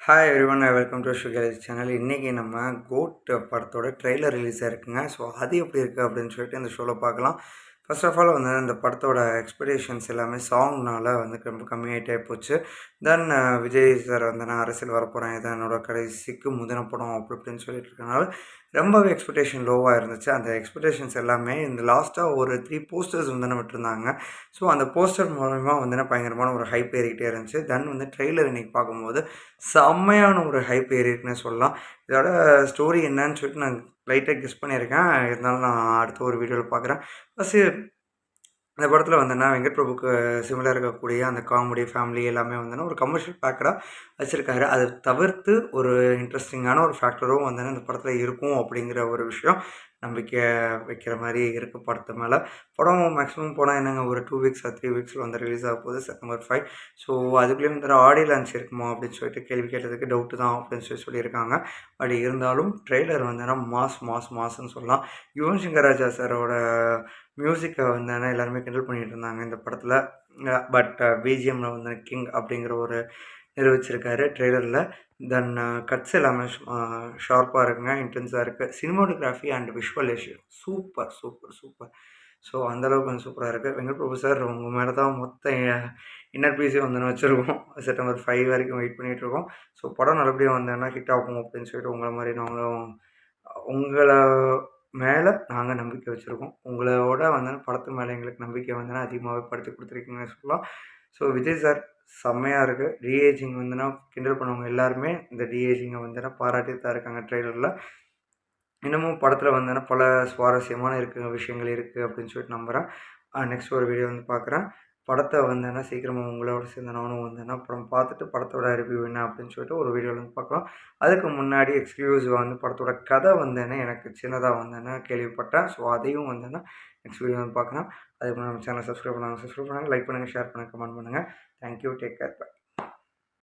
Hi everyone welcome to sugar channel. இன்றைக்கி நம்ம code படத்தோட ட்ரெய்லர் ரிலீஸ் ஆயிருக்குங்க. ஸோ அது எப்படி இருக்குது அப்படின்னு சொல்லிட்டு இந்த ஷோவில் பார்க்கலாம். ஃபர்ஸ்ட் ஆஃப் ஆல் வந்து இந்த படத்தோட எக்ஸ்பெக்டேஷன்ஸ் எல்லாமே சாங்னால வந்து ரொம்ப கம்மியாகிட்டே போச்சு. தென் விஜய் சார் வந்து நான் அரசியல் வரப்போகிறேன், இதான் என்னோட கடைசிக்கு முந்தின படம் அப்படி இப்படின்னு சொல்லிட்டு இருக்கனால ரொம்பவே எக்ஸ்பெக்டேஷன் லோவாக இருந்துச்சு. அந்த எக்ஸ்பெக்டேஷன்ஸ் எல்லாமே இந்த லாஸ்ட்டாக ஒரு 3 போஸ்டர்ஸ் வந்து விட்டுருந்தாங்க. ஸோ அந்த போஸ்டர் மூலமா வந்து பயங்கரமான ஒரு ஹைப் ஏறிக்கிட்டே இருந்துச்சு. தென் வந்து ட்ரெய்லர் இன்றைக்கி பார்க்கும்போது செம்மையான ஒரு ஹைப் ஏறியிருக்குன்னே சொல்லலாம். இதோட ஸ்டோரி என்னன்னு சொல்லிட்டு நான் லைட்டாக கெஸ் பண்ணியிருக்கேன். இருந்தாலும் நான் அடுத்த ஒரு வீடியோவில் பார்க்குறேன். ஃபஸ்ட்டு அந்த படத்தில் வந்தோன்னா வெங்கட் பிரபுக்கு சிமிலர் இருக்கக்கூடிய அந்த காமெடி ஃபேமிலி எல்லாமே வந்தோன்னா ஒரு கமர்ஷியல் பேக்கடாக வச்சுருக்காரு. அதை தவிர்த்து ஒரு இன்ட்ரெஸ்டிங்கான ஒரு ஃபேக்டரும் வந்தோன்னா இந்த படத்தில் இருக்கும் அப்படிங்கிற ஒரு விஷயம் நம்பிக்கை வைக்கிற மாதிரி இருக்குது படத்து மேலே. படம் மேக்ஸிமம் போனால் என்னங்க ஒரு 2 வீக்ஸ் 3 வீக்ஸில் வந்து ரிலீஸ் ஆக போகுது செப்டம்பர் 5. ஸோ அதுக்குள்ளேயே வந்து ஆடியோ லான்ச் இருக்குமா அப்படின்னு சொல்லிட்டு கேள்வி கேட்டதுக்கு டவுட்டு தான் அப்படின்னு சொல்லியிருக்காங்க. பட் இருந்தாலும் ட்ரெய்லர் வந்தோன்னா மாஸ்ன்னு சொல்லலாம். யுவன் சங்கர் ராஜா சாரோட மியூசிக்கை வந்து எல்லாருமே கிண்டல் பண்ணிகிட்டு இருந்தாங்க இந்த படத்தில். பட் பிஜிஎம்மில் வந்து கிங் அப்படிங்கிற ஒரு நிரூபிச்சிருக்காரு ட்ரெய்லரில். தென் கட்ஸ் எல்லாமே ஷார்ப்பாக இருக்குங்க, இன்டென்ஸாக இருக்குது. சினிமாட்டோகிராஃபி அண்ட் விஷுவலைசேஷன் சூப்பர். ஸோ அந்தளவுக்கு வந்து சூப்பராக இருக்குது. வெங்கட் பிரபு சார் உங்கள் மேலே தான் மொத்த இன்னர் பீஸே வந்து வச்சுருக்கோம். செப்டம்பர் 5 வரைக்கும் வெயிட் பண்ணிகிட்ருக்கோம். ஸோ படம் நல்லபடியாக வந்தேன்னா ஹிட் ஆகும் அப்படின்னு சொல்லிட்டு உங்களை மாதிரி நாங்களும் உங்களை மேலே நாங்கள் நம்பிக்கை வச்சுருக்கோம். உங்களோட வந்து படத்து மேலே எங்களுக்கு நம்பிக்கை வந்துன்னா அதிகமாகவே படுத்தி கொடுத்துருக்கீங்கன்னு சொல்லலாம். ஸோ விஜய் சார் செம்மையாக இருக்குது. ரீஏஜிங் வந்துன்னா கிண்டல் பண்ணவங்க எல்லாருமே இந்த ரீஏஜிங்கை வந்துன்னா பாராட்டி தான் இருக்காங்க ட்ரெய்லரில். இன்னமும் படத்தில் வந்தோன்னா பல சுவாரஸ்யமான விஷயங்கள் இருக்குது அப்படின்னு சொல்லிட்டு நம்புகிறேன். நெக்ஸ்ட் ஒரு வீடியோ வந்து பார்க்குறேன். படத்தை வந்தேன்னா சீக்கிரமாக உங்களோட சேர்ந்து நானும் வந்தேன்னா படம் பார்த்துட்டு படத்தோட ரிவ்யூ என்ன அப்படின்னு சொல்லிட்டு ஒரு வீடியோவில் வந்து பார்க்கலாம். அதுக்கு முன்னாடி எக்ஸ்க்ளூசிவாக வந்து படத்தோட கதை வந்தேன்னா எனக்கு சின்னதாக வந்தேன்னா கேள்விப்பட்டேன். ஸோ அதையும் வந்தேன்னா நெக்ஸ்ட் வீடியோ வந்து பார்க்குறேன். அதுக்கு நம்ம சேனல் சப்ஸ்கிரைப் பண்ணுங்கள், லைக் பண்ணுங்கள், ஷேர் பண்ணுங்கள், கமெண்ட் பண்ணுங்கள். Thank you, take care, by.